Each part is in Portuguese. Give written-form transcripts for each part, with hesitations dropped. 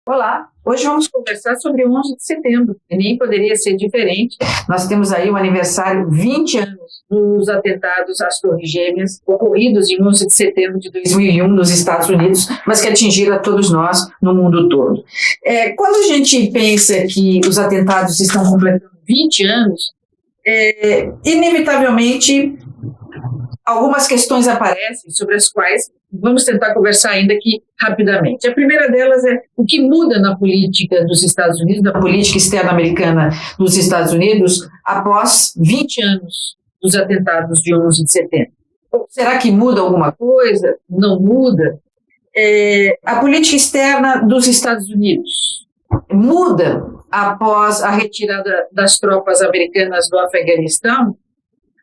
Olá, hoje vamos conversar sobre o 11 de setembro, e nem poderia ser diferente. Nós temos aí o aniversário 20 anos dos atentados às Torres Gêmeas, ocorridos em 11 de setembro de 2001 nos Estados Unidos, mas que atingiram a todos nós no mundo todo. Quando a gente pensa que os atentados estão completando 20 anos, inevitavelmente algumas questões aparecem sobre as quais vamos tentar conversar ainda aqui rapidamente. A primeira delas é o que muda na política dos Estados Unidos, na política externa americana dos Estados Unidos, após 20 anos dos atentados de 11 de setembro. Será que muda alguma coisa? Não muda? A política externa dos Estados Unidos muda após a retirada das tropas americanas do Afeganistão?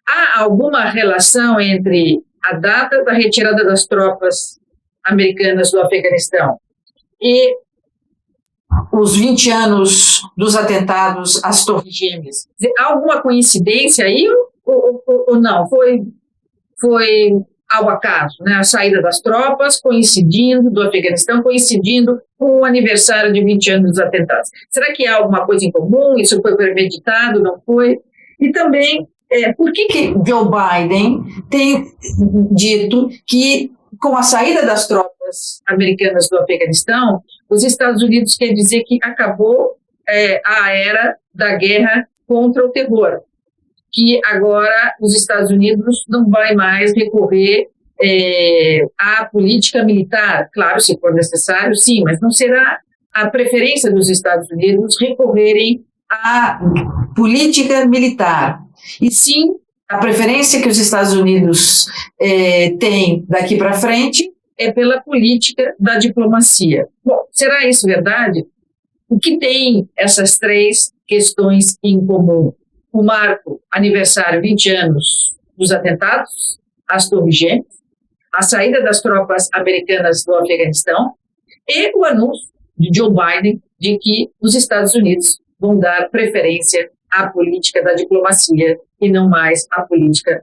Há alguma relação entre a data da retirada das tropas americanas do Afeganistão e os 20 anos dos atentados às Torres Gêmeas? Há alguma coincidência aí ou não? Foi ao acaso, né? A saída das tropas do Afeganistão coincidindo com o aniversário de 20 anos dos atentados. Será que há alguma coisa em comum? Isso foi premeditado, não foi? E também, por que Joe Biden tem dito que, com a saída das tropas americanas do Afeganistão, os Estados Unidos quer dizer que acabou a era da guerra contra o terror, que agora os Estados Unidos não vai mais recorrer à política militar, claro, se for necessário, sim, mas não será a preferência dos Estados Unidos recorrerem à política militar. E sim, a preferência que os Estados Unidos têm daqui para frente é pela política da diplomacia. Bom, será isso verdade? O que tem essas três questões em comum? O marco aniversário 20 anos dos atentados às Torres Gêmeas, a saída das tropas americanas do Afeganistão e o anúncio de Joe Biden de que os Estados Unidos vão dar preferência à política da diplomacia e não mais à política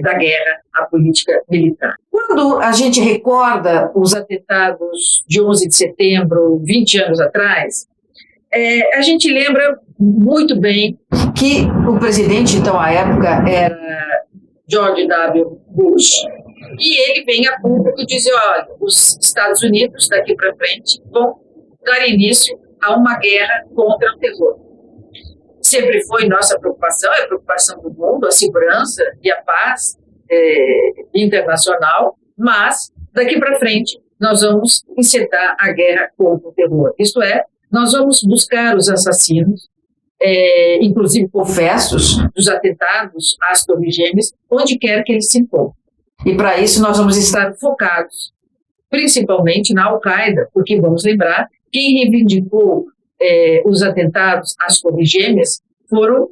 da guerra, à política militar. Quando a gente recorda os atentados de 11 de setembro, 20 anos atrás, a gente lembra muito bem que o presidente, então, à época, era George W. Bush, e ele vem a público e diz, olha, os Estados Unidos, daqui para frente, vão dar início a uma guerra contra o terror. Sempre foi nossa preocupação, é a preocupação do mundo, a segurança e a paz internacional, mas daqui para frente nós vamos incitar a guerra contra o terror. Isto é, nós vamos buscar os assassinos, inclusive confessos, dos atentados às Torres Gêmeas, onde quer que eles se encontrem. E para isso nós vamos estar focados, principalmente na Al-Qaeda, porque vamos lembrar, quem reivindicou os atentados às Torres Gêmeas foram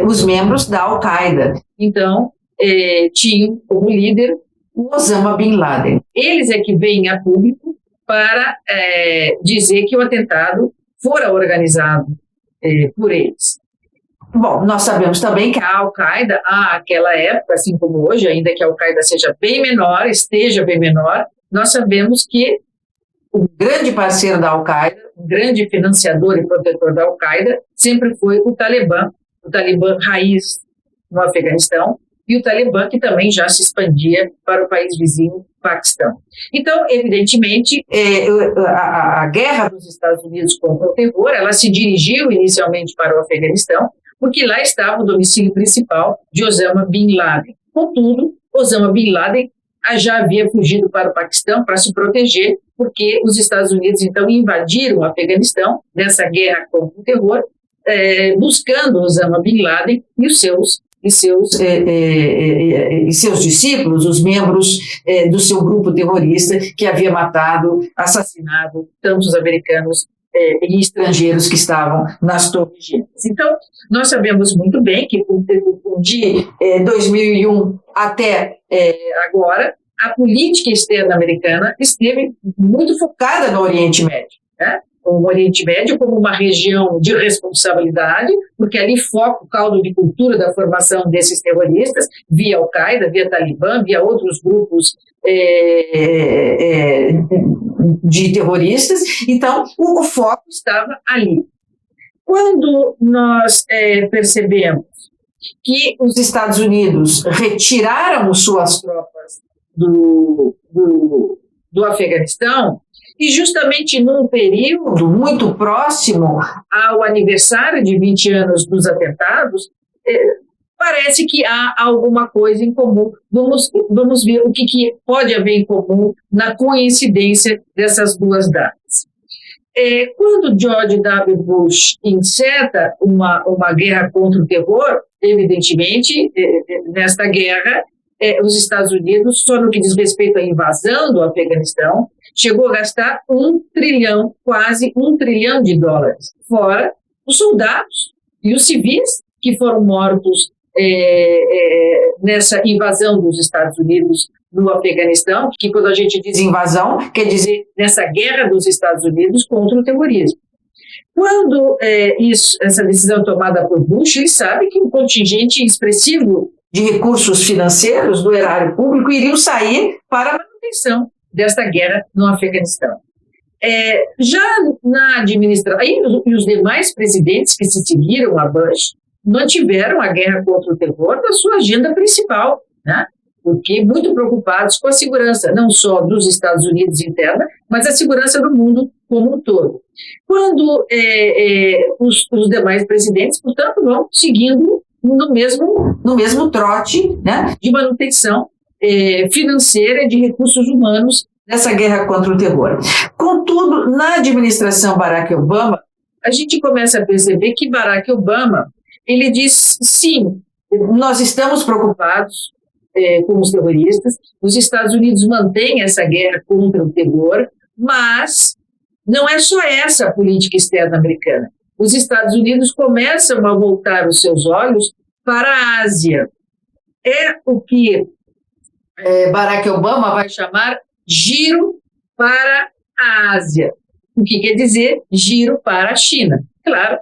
os membros da Al-Qaeda. Então, tinham como líder o Osama Bin Laden. Eles é que vêm a público para dizer que o atentado fora organizado por eles. Bom, nós sabemos também que a Al-Qaeda, àquela época, assim como hoje, ainda que a Al-Qaeda esteja bem menor, nós sabemos que o grande parceiro da Al-Qaeda, o grande financiador e protetor da Al-Qaeda, sempre foi o Talibã raiz no Afeganistão, e o Talibã que também já se expandia para o país vizinho, Paquistão. Então, evidentemente, a guerra dos Estados Unidos contra o terror, ela se dirigiu inicialmente para o Afeganistão, porque lá estava o domicílio principal de Osama Bin Laden. Contudo, Osama Bin Laden já havia fugido para o Paquistão para se proteger, porque os Estados Unidos, então, invadiram o Afeganistão nessa guerra contra o terror, buscando Osama Bin Laden e seus discípulos, os membros do seu grupo terrorista que havia assassinado tantos americanos e estrangeiros que estavam nas Torres Gêmeas. Então, nós sabemos muito bem que de 2001 até agora, a política externa americana esteve muito focada no Oriente Médio, né? o Oriente Médio como uma região de responsabilidade, porque ali foca o caldo de cultura da formação desses terroristas, via Al-Qaeda, via Talibã, via outros grupos de terroristas. Então, o foco estava ali. Quando nós percebemos que os Estados Unidos retiraram suas tropas do Afeganistão, e justamente num período muito próximo ao aniversário de 20 anos dos atentados, parece que há alguma coisa em comum. Vamos ver o que pode haver em comum na coincidência dessas duas datas. Quando George W. Bush enceta uma guerra contra o terror, evidentemente, nesta guerra, os Estados Unidos, só no que diz respeito à invasão do Afeganistão, chegou a gastar quase um trilhão de dólares, fora os soldados e os civis que foram mortos nessa invasão dos Estados Unidos no Afeganistão, que quando a gente diz invasão, quer dizer nessa guerra dos Estados Unidos contra o terrorismo. Quando essa decisão é tomada por Bush, ele sabe que um contingente expressivo de recursos financeiros do erário público iriam sair para a manutenção desta guerra no Afeganistão. Já na administração, e os demais presidentes que se seguiram a Bush mantiveram a guerra contra o terror na sua agenda principal, né? Porque muito preocupados com a segurança, não só dos Estados Unidos interna, mas a segurança do mundo como um todo. Quando os demais presidentes, portanto, vão seguindo no mesmo trote, né, de manutenção financeira e de recursos humanos nessa guerra contra o terror. Contudo, na administração Barack Obama, a gente começa a perceber que Barack Obama, ele diz, sim, nós estamos preocupados com os terroristas, os Estados Unidos mantêm essa guerra contra o terror, mas não é só essa a política externa americana. Os Estados Unidos começam a voltar os seus olhos para a Ásia. É o que Barack Obama vai chamar giro para a Ásia. O que quer dizer giro para a China? Claro,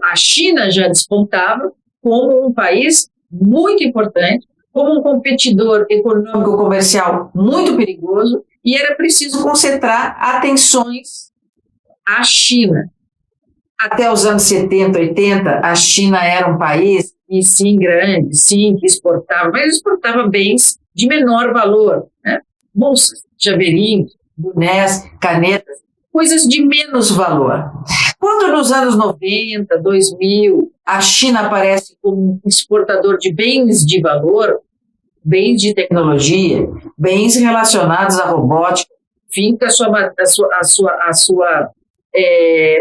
a China já despontava como um país muito importante, como um competidor econômico-comercial muito perigoso, e era preciso concentrar atenções à China. Até os anos 70, 80, a China era um país, e sim, grande, sim, que exportava, mas exportava bens de menor valor, né? Bolsas, chaveirinhos, bonés, canetas, coisas de menos valor. Quando nos anos 90, 2000, a China aparece como um exportador de bens de valor, bens de tecnologia, bens relacionados à robótica, finca a sua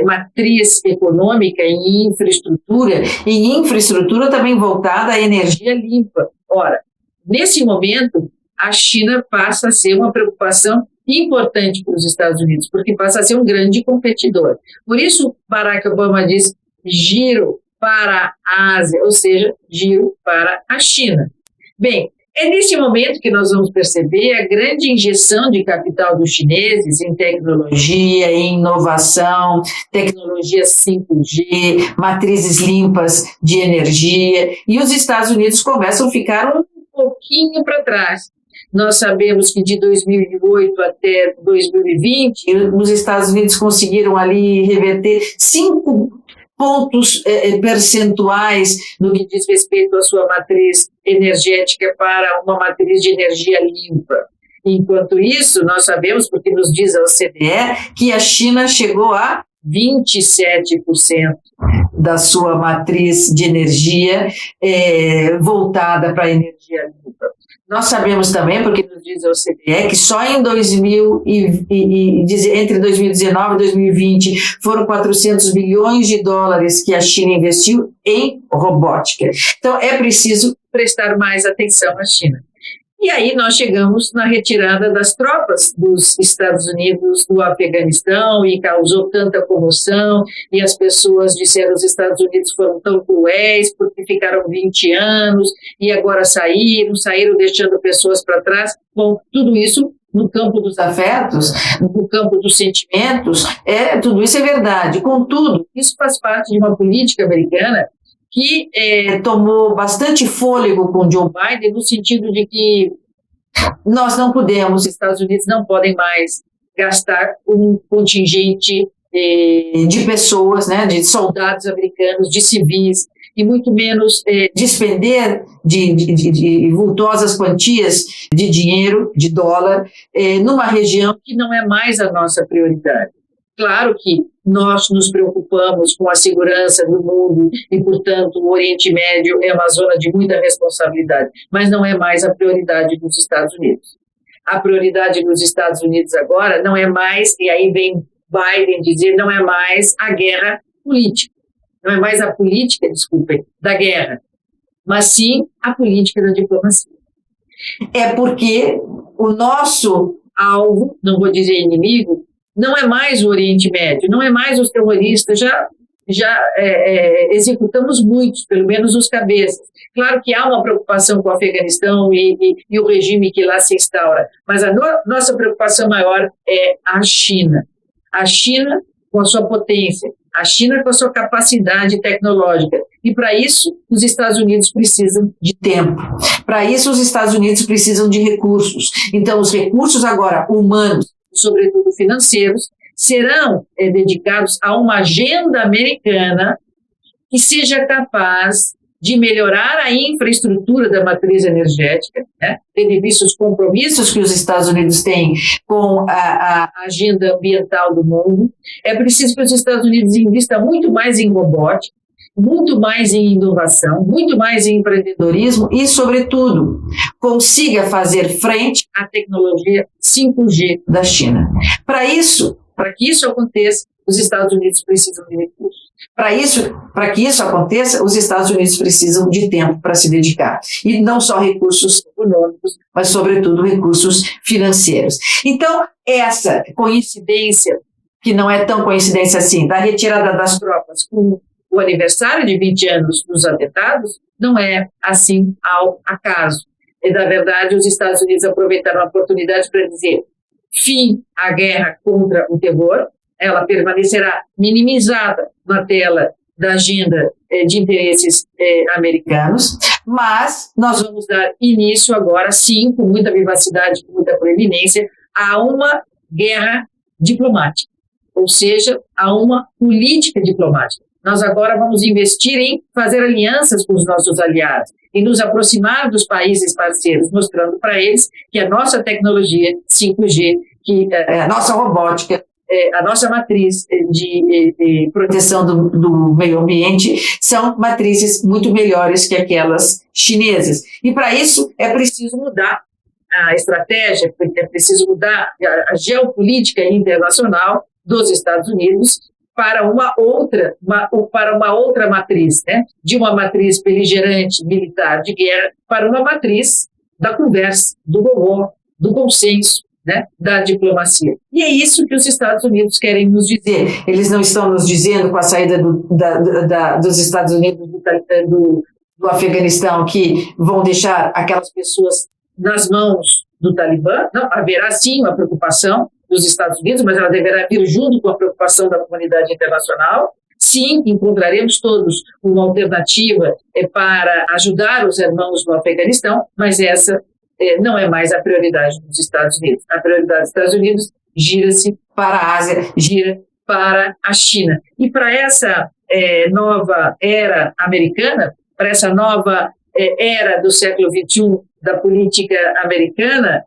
matriz econômica em infraestrutura, e infraestrutura também voltada à energia limpa. Ora, nesse momento, a China passa a ser uma preocupação importante para os Estados Unidos, porque passa a ser um grande competidor. Por isso, Barack Obama diz giro para a Ásia, ou seja, giro para a China. Bem, é nesse momento que nós vamos perceber a grande injeção de capital dos chineses em tecnologia, em inovação, tecnologia 5G, matrizes limpas de energia, e os Estados Unidos começam a ficar um pouquinho para trás. Nós sabemos que de 2008 até 2020, os Estados Unidos conseguiram ali reverter 5 pontos percentuais no que diz respeito à sua matriz energética para uma matriz de energia limpa. Enquanto isso, nós sabemos, porque nos diz a OCDE, que a China chegou a 27% da sua matriz de energia voltada para a energia limpa. Nós sabemos também, porque nos diz a OCDE, que só em entre 2019 e 2020 foram 400 bilhões de dólares que a China investiu em robótica. Então, é preciso prestar mais atenção à China. E aí nós chegamos na retirada das tropas dos Estados Unidos do Afeganistão, e causou tanta comoção, e as pessoas disseram que os Estados Unidos foram tão cruéis porque ficaram 20 anos e agora saíram deixando pessoas para trás. Bom, tudo isso no campo dos afetos, no campo dos sentimentos, tudo isso é verdade. Contudo, isso faz parte de uma política americana que tomou bastante fôlego com Joe Biden, no sentido de que nós não podemos, os Estados Unidos não podem mais gastar um contingente de pessoas, né, de soldados americanos, de civis, e muito menos despender de vultuosas quantias de dinheiro, de dólar, numa região que não é mais a nossa prioridade. Claro que nós nos preocupamos com a segurança do mundo e, portanto, o Oriente Médio é uma zona de muita responsabilidade, mas não é mais a prioridade dos Estados Unidos. A prioridade dos Estados Unidos agora não é mais, e aí vem Biden dizer, não é mais a guerra política, não é mais a política, desculpem, da guerra, mas sim a política da diplomacia. É porque o nosso alvo, não vou dizer inimigo, não é mais o Oriente Médio, não é mais os terroristas, já executamos muitos, pelo menos os cabeças. Claro que há uma preocupação com o Afeganistão e o regime que lá se instaura, mas a nossa preocupação maior é a China. A China com a sua potência, a China com a sua capacidade tecnológica. E para isso, os Estados Unidos precisam de tempo. Para isso, os Estados Unidos precisam de recursos. Então, os recursos agora humanos, sobretudo financeiros, serão dedicados a uma agenda americana que seja capaz de melhorar a infraestrutura da matriz energética, né, tendo em vista os compromissos que os Estados Unidos têm com a agenda ambiental do mundo. É preciso que os Estados Unidos invistam muito mais em robótica, muito mais em inovação, muito mais em empreendedorismo e, sobretudo, consiga fazer frente à tecnologia 5G da China. Para que isso aconteça, os Estados Unidos precisam de recursos. Para que isso aconteça, os Estados Unidos precisam de tempo para se dedicar. E não só recursos econômicos, mas, sobretudo, recursos financeiros. Então, essa coincidência, que não é tão coincidência assim, da retirada das tropas com o aniversário de 20 anos dos atentados, não é assim ao acaso. E, na verdade, os Estados Unidos aproveitaram a oportunidade para dizer fim à guerra contra o terror. Ela permanecerá minimizada na tela da agenda de interesses americanos, mas nós vamos dar início agora, sim, com muita vivacidade, com muita proeminência, a uma guerra diplomática, ou seja, a uma política diplomática. Nós agora vamos investir em fazer alianças com os nossos aliados e nos aproximar dos países parceiros, mostrando para eles que a nossa tecnologia 5G, que a nossa robótica, a nossa matriz de proteção do meio ambiente são matrizes muito melhores que aquelas chinesas. E para isso é preciso mudar a estratégia, é preciso mudar a geopolítica internacional dos Estados Unidos para uma outra matriz, né? De uma matriz beligerante, militar, de guerra, para uma matriz da conversa, do robô, do consenso, né, da diplomacia. E é isso que os Estados Unidos querem nos dizer. Eles não estão nos dizendo, com a saída dos Estados Unidos do Afeganistão, que vão deixar aquelas pessoas nas mãos do Talibã. Não, haverá sim uma preocupação dos Estados Unidos, mas ela deverá vir junto com a preocupação da comunidade internacional. Sim, encontraremos todos uma alternativa para ajudar os irmãos no Afeganistão, mas essa não é mais a prioridade dos Estados Unidos. A prioridade dos Estados Unidos gira-se para a Ásia, gira para a China. E para essa nova era americana, para essa nova era do século XXI da política americana,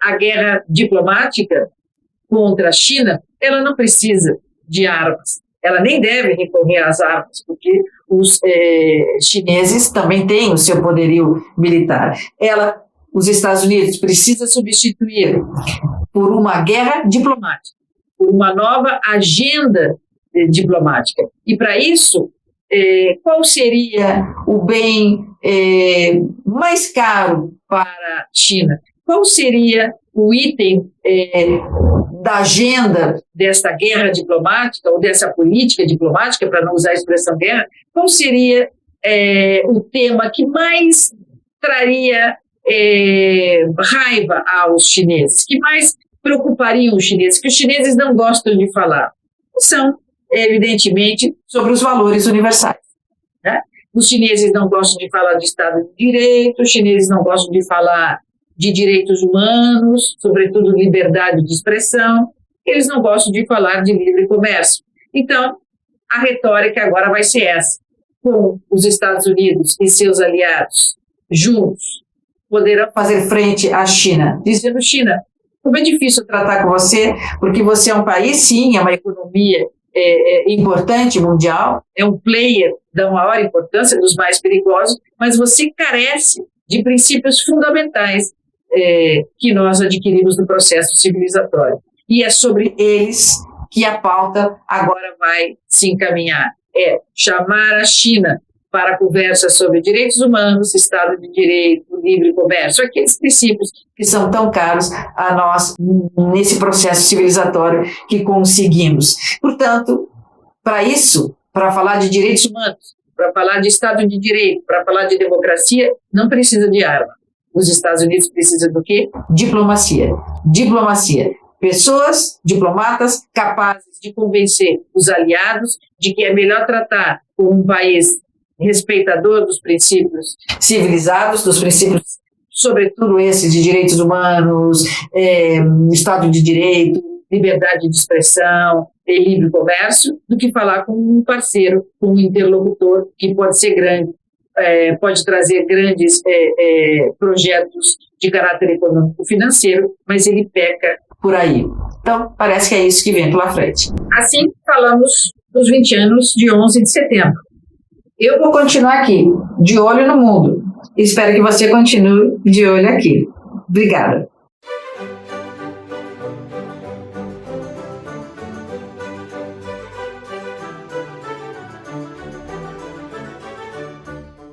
a guerra diplomática contra a China, ela não precisa de armas. Ela nem deve recorrer às armas, porque os chineses também têm o seu poderio militar. Os Estados Unidos precisam substituir por uma guerra diplomática, por uma nova agenda diplomática. E para isso, qual seria o bem mais caro para a China? Qual seria o item da agenda desta guerra diplomática, ou dessa política diplomática, para não usar a expressão guerra? Qual seria o tema que mais traria raiva aos chineses, que mais preocupariam os chineses, que os chineses não gostam de falar, são, evidentemente, sobre os valores universais, né? Os chineses não gostam de falar de Estado de Direito, os chineses não gostam de falar de direitos humanos, sobretudo liberdade de expressão, eles não gostam de falar de livre comércio. Então, a retórica agora vai ser essa, com os Estados Unidos e seus aliados juntos, poderão fazer frente à China, dizendo: China, como é difícil tratar com você, porque você é um país, sim, é uma economia importante mundial, é um player da maior importância, dos mais perigosos, mas você carece de princípios fundamentais que nós adquirimos no processo civilizatório. E é sobre eles que a pauta agora vai se encaminhar. É chamar a China para a conversa sobre direitos humanos, Estado de Direito, livre comércio, aqueles princípios que são tão caros a nós nesse processo civilizatório que conseguimos. Portanto, para isso, para falar de direitos humanos, para falar de Estado de Direito, para falar de democracia, não precisa de arma. Os Estados Unidos precisam do quê? Diplomacia. Diplomacia. Pessoas, diplomatas, capazes de convencer os aliados de que é melhor tratar com um país respeitador dos princípios civilizados, dos princípios, sobretudo esses de direitos humanos, Estado de Direito, liberdade de expressão e livre comércio, do que falar com um parceiro, com um interlocutor que pode ser grande, pode trazer grandes projetos de caráter econômico-financeiro, mas ele peca por aí. Então, parece que é isso que vem pela frente. Assim, falamos dos 20 anos de 11 de setembro. Eu vou continuar aqui, de olho no mundo. Espero que você continue de olho aqui. Obrigada.